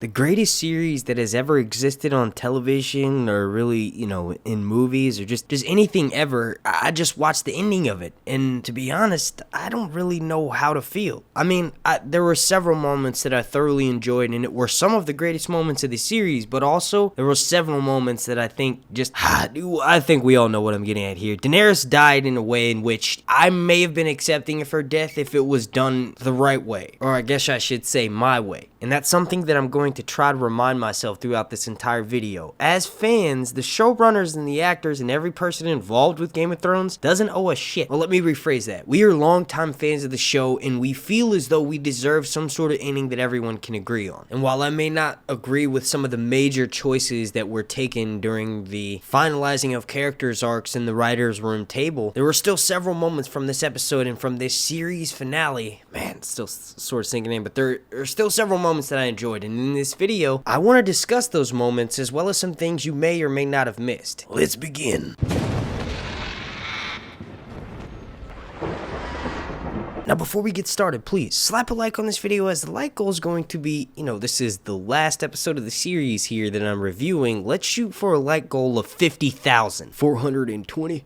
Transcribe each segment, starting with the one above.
The greatest series that has ever existed on television or really, in movies or just anything ever. I just watched the ending of it. And to be honest, I don't really know how to feel. I mean, there were several moments that I thoroughly enjoyed, and it were some of the greatest moments of the series, but also there were several moments that I think I think we all know what I'm getting at here. Daenerys died in a way in which I may have been accepting of her death if it was done the right way. Or I guess I should say my way. And that's something that I'm going to try to remind myself throughout this entire video. As fans, the showrunners and the actors and every person involved with Game of Thrones doesn't owe us shit. Well, let me rephrase that. We are longtime fans of the show, and we feel as though we deserve some sort of ending that everyone can agree on. And while I may not agree with some of the major choices that were taken during the finalizing of characters arcs in the writer's room table, there were still several moments from this episode and from this series finale. Man, it's still sort of sinking in, but there are still several moments that I enjoyed, and in this video, I want to discuss those moments as well as some things you may or may not have missed. Let's begin. Now, before we get started, please slap a like on this video, as the like goal is going to be, this is the last episode of the series here that I'm reviewing. Let's shoot for a like goal of 50,000. 420.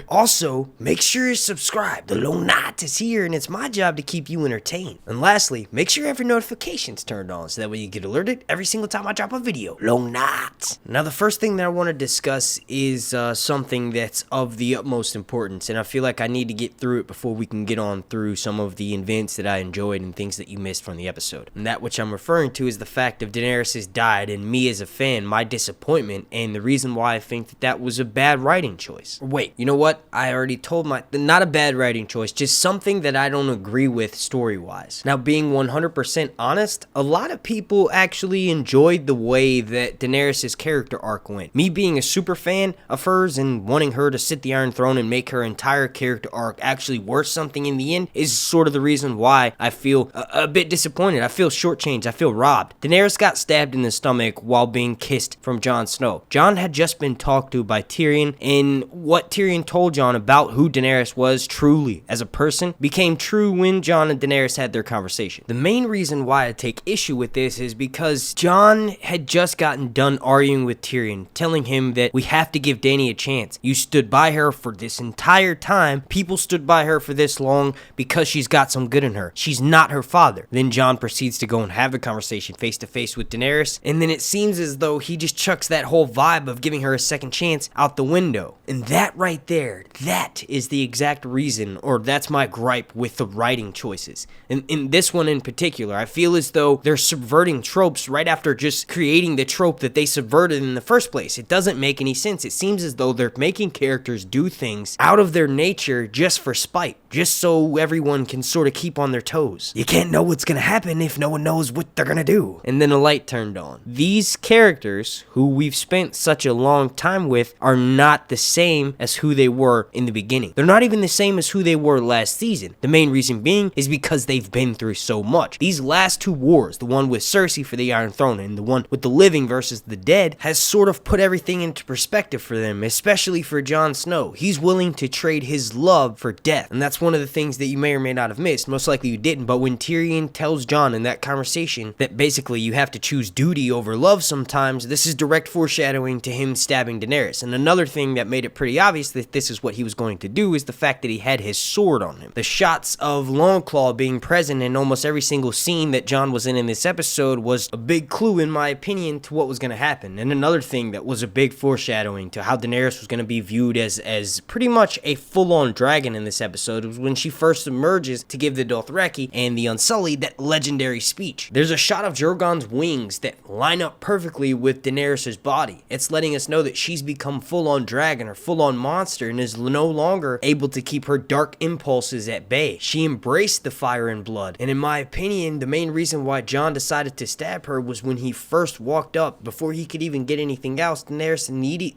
Also, make sure you subscribe. The Lone Knight is here, and it's my job to keep you entertained. And lastly, make sure every notification's turned on, so that way you get alerted every single time I drop a video. Lone Knight. Now, the first thing that I want to discuss is something that's of the utmost importance, and I feel like I need to get through it before we can get on through some of the events that I enjoyed and things that you missed from the episode. And that which I'm referring to is the fact of Daenerys has died, and me as a fan, my disappointment, and the reason why I think that was a bad writing choice. Wait, you know what? I already told not a bad writing choice, just something that I don't agree with story-wise. Now, being 100% honest, a lot of people actually enjoyed the way that Daenerys' character arc went. Me being a super fan of hers and wanting her to sit the Iron Throne and make her entire character arc actually worth something in the end is sort of the reason why I feel a bit disappointed. I feel shortchanged. I feel robbed. Daenerys got stabbed in the stomach while being kissed from Jon Snow. Jon had just been talked to by Tyrion, and what Tyrion told Jon about who Daenerys was truly as a person became true when Jon and Daenerys had their conversation. The main reason why I take issue with this is because Jon had just gotten done arguing with Tyrion, telling him that we have to give Dany a chance. You stood by her for this entire time. People stood by her for this long because she's got some good in her. She's not her father. Then Jon proceeds to go and have a conversation face to face with Daenerys, and then it seems as though he just chucks that whole vibe of giving her a second chance out the window. And that right there, that is the exact reason, or that's my gripe with the writing choices. And in this one in particular, I feel as though they're subverting tropes right after just creating the trope that they subverted in the first place. It doesn't make any sense. It seems as though they're making characters do things out of their nature just for spite, just so everyone can sort of keep on their toes. You can't know what's gonna happen if no one knows what they're gonna do. And then a light turned on. These characters, who we've spent such a long time with, are not the same as who they were in the beginning. They're not even the same as who they were last season. The main reason being is because they've been through so much. These last two wars, the one with Cersei for the Iron Throne and the one with the living versus the dead, has sort of put everything into perspective for them, especially for Jon Snow. He's willing to trade his love for death, and that's one of the things that you may or may not have missed. Most likely you didn't, but when Tyrion tells Jon in that conversation that basically you have to choose duty over love sometimes, this is direct foreshadowing to him stabbing Daenerys. And another thing that made it pretty obvious that this is what he was going to do is the fact that he had his sword on him. The shots of Longclaw being present in almost every single scene that Jon was in this episode was a big clue, in my opinion, to what was going to happen. And another thing that was a big foreshadowing to how Daenerys was going to be viewed as pretty much a full-on dragon in this episode was when she first emerges to give the Dothraki and the Unsullied that legendary speech. There's a shot of Drogon's wings that line up perfectly with Daenerys' body. It's letting us know that she's become full-on dragon or full-on monster and is no longer able to keep her dark impulses at bay. She embraced the fire and blood, and in my opinion, the main reason why Jon decided to stab her was when he first walked up. Before he could even get anything else, Daenerys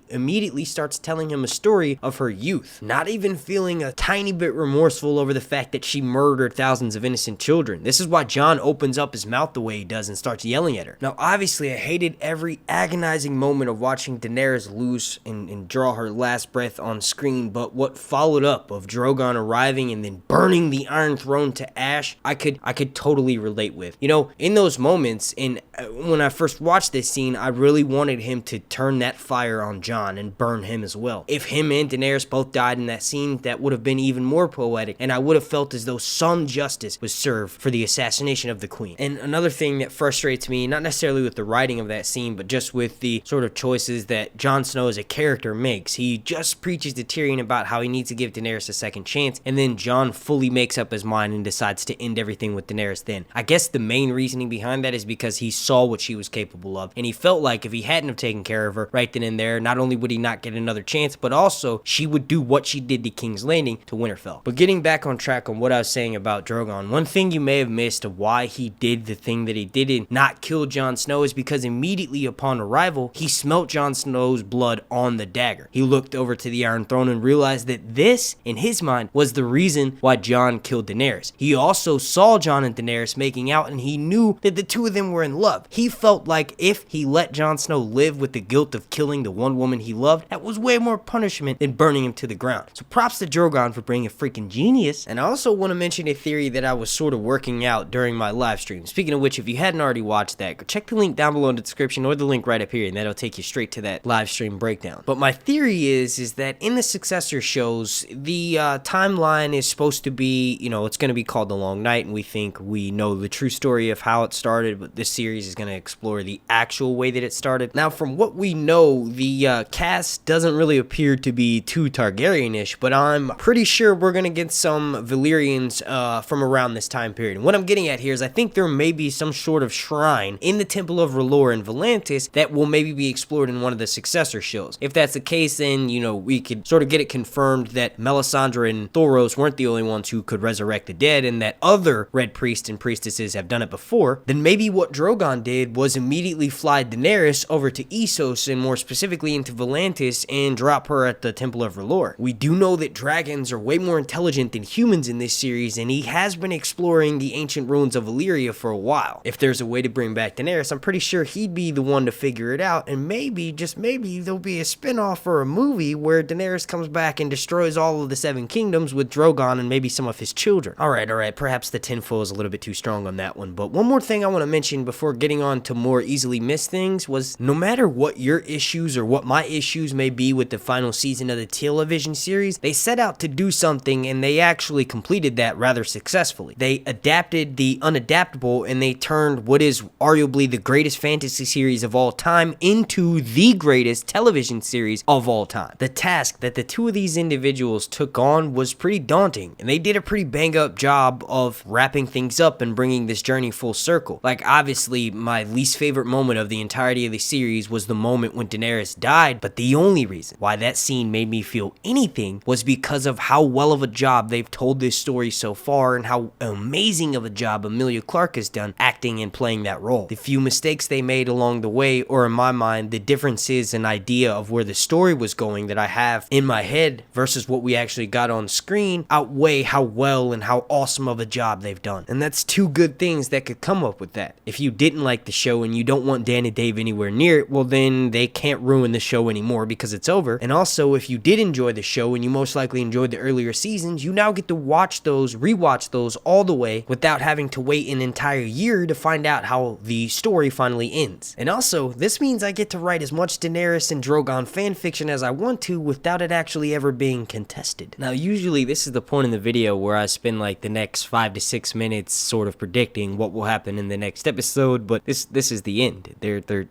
immediately starts telling him a story of her youth, not even feeling a tiny bit remorseful remorseful over the fact that she murdered thousands of innocent children. This is why Jon opens up his mouth the way he does and starts yelling at her. Now, obviously, I hated every agonizing moment of watching Daenerys lose and draw her last breath on screen, but what followed up of Drogon arriving and then burning the Iron Throne to ash, I could totally relate with. You know, in those moments, and when I first watched this scene, I really wanted him to turn that fire on Jon and burn him as well. If him and Daenerys both died in that scene, that would have been even more poetic, and I would have felt as though some justice was served for the assassination of the queen. And another thing that frustrates me, not necessarily with the writing of that scene, but just with the sort of choices that Jon Snow as a character makes. He just preaches to Tyrion about how he needs to give Daenerys a second chance, and then Jon fully makes up his mind and decides to end everything with Daenerys then. I guess the main reasoning behind that is because he saw what she was capable of, and he felt like if he hadn't have taken care of her right then and there, not only would he not get another chance, but also she would do what she did to King's Landing to Winterfell. But getting back on track on what I was saying about Drogon, one thing you may have missed of why he did the thing that he did and not kill Jon Snow is because immediately upon arrival, he smelt Jon Snow's blood on the dagger. He looked over to the Iron Throne and realized that this, in his mind, was the reason why Jon killed Daenerys. He also saw Jon and Daenerys making out, and he knew that the two of them were in love. He felt like if he let Jon Snow live with the guilt of killing the one woman he loved, that was way more punishment than burning him to the ground. So props to Drogon for being a freaking genius. And I also want to mention a theory that I was sort of working out during my live stream. Speaking of which, if you hadn't already watched that, go check the link down below in the description or the link right up here, and that'll take you straight to that live stream breakdown. But my theory is that in the successor shows, the timeline is supposed to be, you know, it's going to be called The Long Night, and we think we know the true story of how it started, but this series is going to explore the actual way that it started. Now, from what we know, the cast doesn't really appear to be too Targaryen-ish, but I'm pretty sure we're going to get some Valyrians from around this time period. And what I'm getting at here is I think there may be some sort of shrine in the Temple of R'hllor in Volantis that will maybe be explored in one of the successor shows. If that's the case, then, you know, we could sort of get it confirmed that Melisandre and Thoros weren't the only ones who could resurrect the dead, and that other red priests and priestesses have done it before. Then maybe what Drogon did was immediately fly Daenerys over to Essos, and more specifically into Volantis, and drop her at the Temple of R'hllor. We do know that dragons are way more intelligent than humans in this series, and he has been exploring the ancient ruins of Valyria for a while. If there's a way to bring back Daenerys, I'm pretty sure he'd be the one to figure it out, and maybe, just maybe, there'll be a spin-off or a movie where Daenerys comes back and destroys all of the Seven Kingdoms with Drogon and maybe some of his children. Alright, perhaps the tinfoil is a little bit too strong on that one, but one more thing I want to mention before getting on to more easily missed things was, no matter what your issues or what my issues may be with the final season of the television series, they set out to do something, and they actually completed that rather successfully. They adapted the unadaptable, and they turned what is arguably the greatest fantasy series of all time into the greatest television series of all time. The task that the two of these individuals took on was pretty daunting, and they did a pretty bang up job of wrapping things up and bringing this journey full circle. Like, obviously, my least favorite moment of the entirety of the series was the moment when Daenerys died, but the only reason why that scene made me feel anything was because of how well of a job they've told this story so far, and how amazing of a job Emilia Clarke has done acting and playing that role. The few mistakes they made along the way, or in my mind, the differences in idea of where the story was going that I have in my head versus what we actually got on screen, outweigh how well and how awesome of a job they've done. And that's two good things that could come up with that. If you didn't like the show and you don't want Dan and Dave anywhere near it, well then they can't ruin the show anymore because it's over. And also, if you did enjoy the show and you most likely enjoyed the earlier seasons, you now get to watch those, rewatch those all the way without having to wait an entire year to find out how the story finally ends. And also, this means I get to write as much Daenerys and Drogon fanfiction as I want to without it actually ever being contested. Now, usually this is the point in the video where I spend like the next 5 to 6 minutes sort of predicting what will happen in the next episode, but this is the end.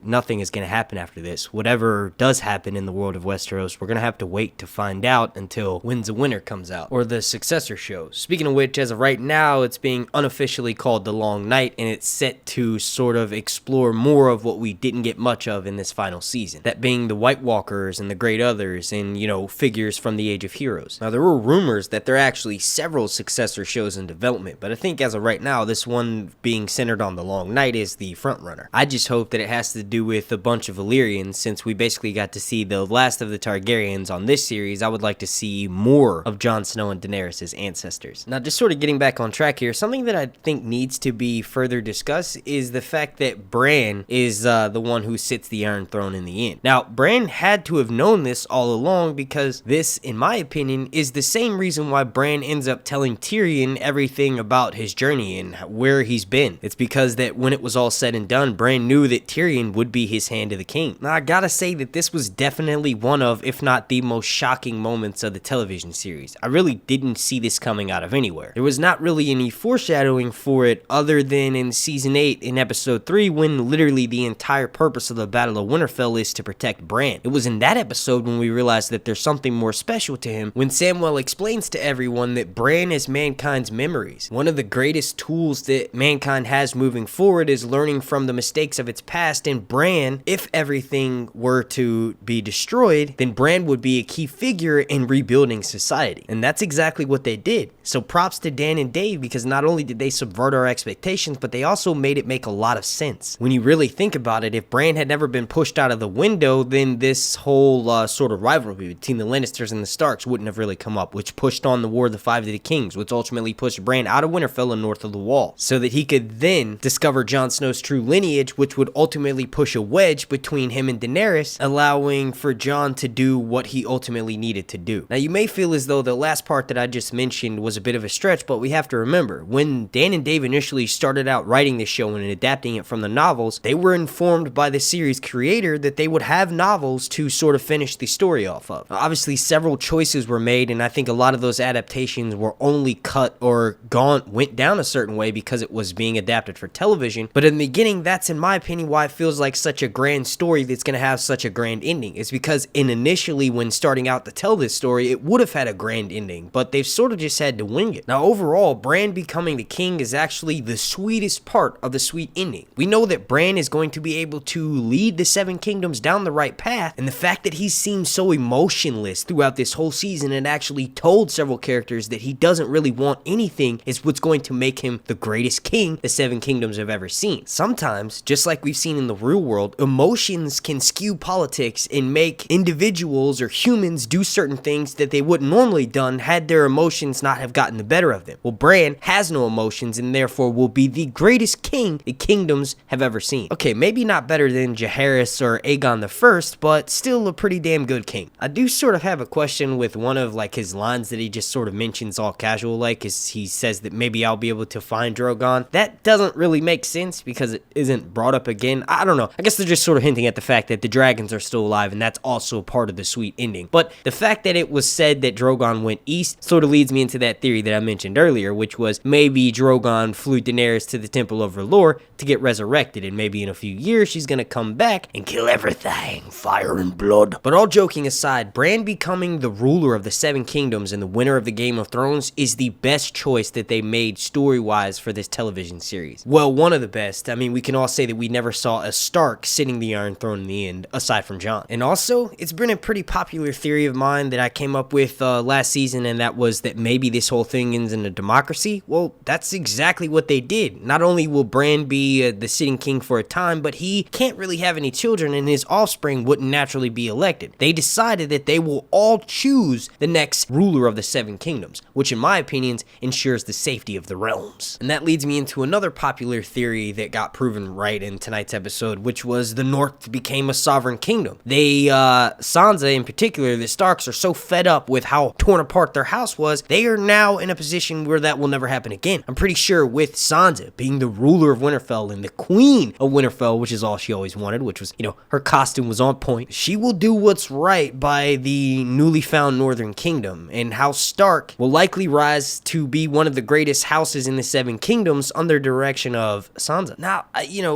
Nothing is going to happen after this. Whatever does happen in the world of Westeros, we're going to have to wait to find out until Winds of Winter comes out, or the successor shows. Speaking of which, as of right now, it's being unofficially called The Long Night, and it's set to sort of explore more of what we didn't get much of in this final season. That being the White Walkers and the Great Others, and, you know, figures from the Age of Heroes. Now, there were rumors that there are actually several successor shows in development, but I think as of right now, this one being centered on The Long Night is the front runner. I just hope that it has to do with a bunch of Valyrians, since we basically got to see the last of the Targaryens on this series. I would like to see more of Jon Snow and Daenerys' ancestors. Now, just sort of getting back on track here, something that I think needs to be further discussed is the fact that Bran is the one who sits the Iron Throne in the end. Now, Bran had to have known this all along, because this, in my opinion, is the same reason why Bran ends up telling Tyrion everything about his journey and where he's been. It's because that when it was all said and done, Bran knew that Tyrion would be his hand to the king. Now, I gotta say that this was definitely one of, if not the most shocking moments of the television series. I really didn't see this coming out of anywhere. There was not really any foreshadowing for it other than in season 8 in episode 3, when literally the entire purpose of the Battle of Winterfell is to protect Bran. It was in that episode when we realized that there's something more special to him, when Samwell explains to everyone that Bran is mankind's memories. One of the greatest tools that mankind has moving forward is learning from the mistakes of its past, and Bran, if everything were to be destroyed, then Bran would be a key figure in rebuilding society. And that's exactly what they did. So props to Dan and Dave, because not only did they subvert our expectations, but they also made it make a lot of sense. When you really think about it, if Bran had never been pushed out of the window, then this whole sort of rivalry between the Lannisters and the Starks wouldn't have really come up, which pushed on the War of the Five of the Kings, which ultimately pushed Bran out of Winterfell and north of the Wall, so that he could then discover Jon Snow's true lineage, which would ultimately push a wedge between him and Daenerys, allowing for Jon to do what he ultimately needed to do. Now, you may feel as though the last part that I just mentioned was a bit of a stretch, but we have to remember, when Dan and Dave initially started out writing this show and adapting it from the novels, they were informed by the series creator that they would have novels to sort of finish the story off of. Obviously, several choices were made, and I think a lot of those adaptations were only cut or went down a certain way because it was being adapted for television. But in the beginning, that's, in my opinion, why it feels like such a grand story that's going to have such a grand ending. It's because initially, when starting out to tell this story, it would have had a grand ending, but they've sort of just had to wing it. Now, overall, Bran becoming the king is actually the sweetest part of the sweet ending. We know that Bran is going to be able to lead the Seven Kingdoms down the right path, and the fact that he seems so emotionless throughout this whole season and actually told several characters that he doesn't really want anything is what's going to make him the greatest king the Seven Kingdoms have ever seen. Sometimes, just like we've seen in the real world, emotions can skew politics and make individuals or humans do certain things that they wouldn't normally done had their emotions not have gotten the better of them. Well, Bran has no emotions and therefore will be the greatest king the kingdoms have ever seen. Okay, maybe not better than Jaehaerys or Aegon the First, but still a pretty damn good king. I do sort of have a question with one of like his lines that he just sort of mentions all casual, like is he says that maybe I'll be able to find Drogon. That doesn't really make sense because it isn't brought up again. I don't know. I guess they're just sort of hinting at the fact that the dragons are still alive, and that's also part of the sweet ending. But the fact that it was said that Drogon went east sort of leads me into that theory that I mentioned earlier, which was maybe Drogon flew Daenerys to the Temple of R'hllor to get resurrected, and maybe in a few years she's gonna come back and kill everything, fire and blood. But all joking aside, Bran becoming the ruler of the Seven Kingdoms and the winner of the Game of Thrones is the best choice that they made story-wise for this television series. Well, one of the best. I mean, we can all say that we never saw a Stark sitting the Iron Throne in the end, aside from Jon. And also, it's been a pretty popular theory of mine that I came up with last season, and that was that maybe this whole thing ends in a democracy. Well, that's exactly what they did. Not only will Bran be the sitting king for a time, but he can't really have any children, and his offspring wouldn't naturally be elected. They decided that they will all choose the next ruler of the Seven Kingdoms, which in my opinion ensures the safety of the realms. And that leads me into another popular theory that got proven right in tonight's episode, which was the North became a sovereign kingdom. Sansa in particular, the Starks are so fed up with how torn apart their house was, they are now in a position where that will never happen again. I'm pretty sure with Sansa being the ruler of Winterfell and the queen of Winterfell, which is all she always wanted, which was, her costume was on point, she will do what's right by the newly found Northern Kingdom, and House Stark will likely rise to be one of the greatest houses in the Seven Kingdoms under direction of Sansa. Now,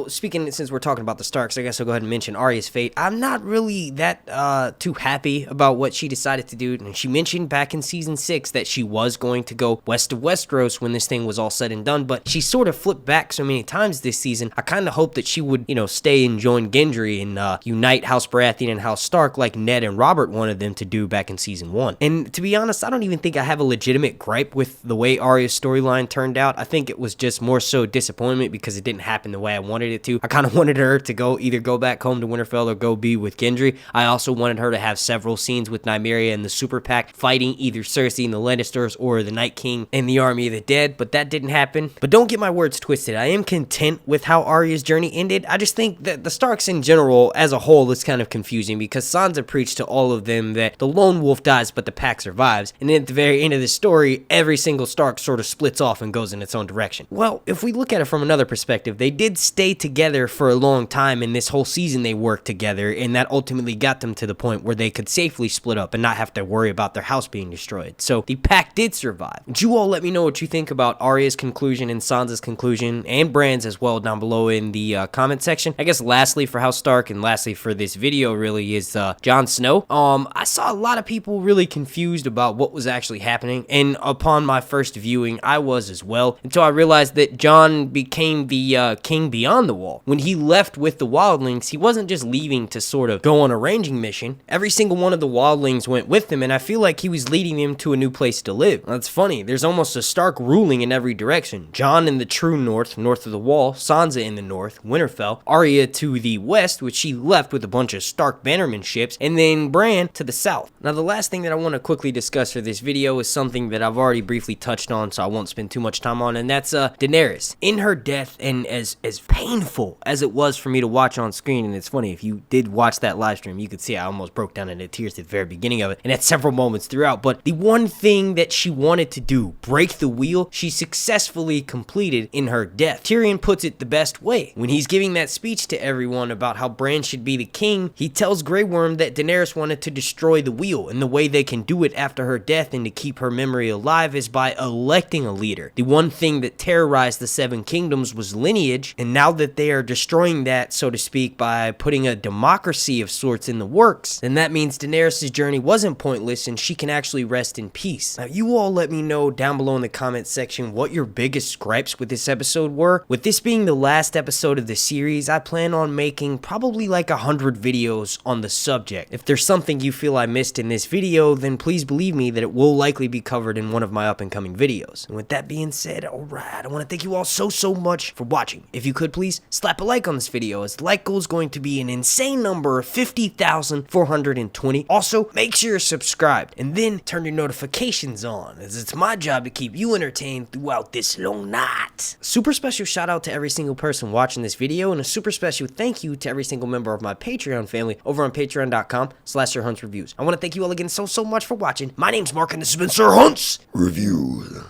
speaking, since we're talking about the Starks, I guess I'll go ahead and mention Arya's fate. I'm not really that too happy about what she decided to do. And she mentioned back in season 6 that she was going to go west of Westeros when this thing was all said and done, but she sort of flipped back so many times this season. I kind of hope that she would, stay and join Gendry and unite House Baratheon and House Stark like Ned and Robert wanted them to do back in season 1. And to be honest, I don't even think I have a legitimate gripe with the way Arya's storyline turned out. I think it was just more so disappointment because it didn't happen the way I wanted it to. I kind of wanted her to either go back home to Winterfell or go be with Gendry. I also wanted her to have several scenes with Nymeria and the Super Pack fighting either Cersei Cersei and the Lannisters or the Night King and the Army of the Dead, but that didn't happen. But don't get my words twisted. I am content with how Arya's journey ended. I just think that the Starks in general, as a whole, is kind of confusing because Sansa preached to all of them that the lone wolf dies but the pack survives, and then at the very end of the story, every single Stark sort of splits off and goes in its own direction. Well, if we look at it from another perspective, they did stay together for a long time, and this whole season they worked together, and that ultimately got them to the point where they could safely split up and not have to worry about their house being destroyed. So the pack did survive. Would you all let me know what you think about Arya's conclusion and Sansa's conclusion, and Bran's as well, down below in the comment section. I guess lastly for House Stark and lastly for this video really is Jon Snow. I saw a lot of people really confused about what was actually happening, and upon my first viewing I was as well, until I realized that Jon became the king beyond the wall. When he left with the wildlings, he wasn't just leaving to sort of go on a ranging mission. Every single one of the wildlings went with him, and I feel like he was leading them to a new place to live. That's funny. There's almost a Stark ruling in every direction. Jon in the true north of the wall, Sansa in the north, Winterfell, Arya to the west, which she left with a bunch of Stark bannerman ships, and then Bran to the south. Now, the last thing that I want to quickly discuss for this video is something that I've already briefly touched on, so I won't spend too much time on, and that's Daenerys. In her death, and as painful as it was for me to watch on screen, and it's funny, if you did watch that live stream, you could see I almost broke down into tears at the very beginning of it, and at several moments throughout, but the one thing that she wanted to do, break the wheel, she successfully completed in her death. Tyrion puts it the best way. When he's giving that speech to everyone about how Bran should be the king, he tells Grey Worm that Daenerys wanted to destroy the wheel, and the way they can do it after her death and to keep her memory alive is by electing a leader. The one thing that terrorized the Seven Kingdoms was lineage, and now that they are destroying that, so to speak, by putting a democracy of sorts in the works, then that means Daenerys' journey wasn't pointless and she can actually rest in peace. Now, you all let me know down below in the comment section what your biggest gripes with this episode were. With this being the last episode of the series, I plan on making probably like 100 videos on the subject. If there's something you feel I missed in this video, then please believe me that it will likely be covered in one of my up and coming videos. And with that being said, alright, I want to thank you all so much for watching. If you could please slap a like on this video, as the like goal is going to be an insane number of 50,420. Also, make sure you're subscribed and then turn your notifications on, as it's my job to keep you entertained throughout this long night. Super special shout out to every single person watching this video, and a super special thank you to every single member of my Patreon family over on patreon.com/SirHuntsReviews. I want to thank you all again so much for watching. My name's Mark, and this has been Sir Hunts Reviews.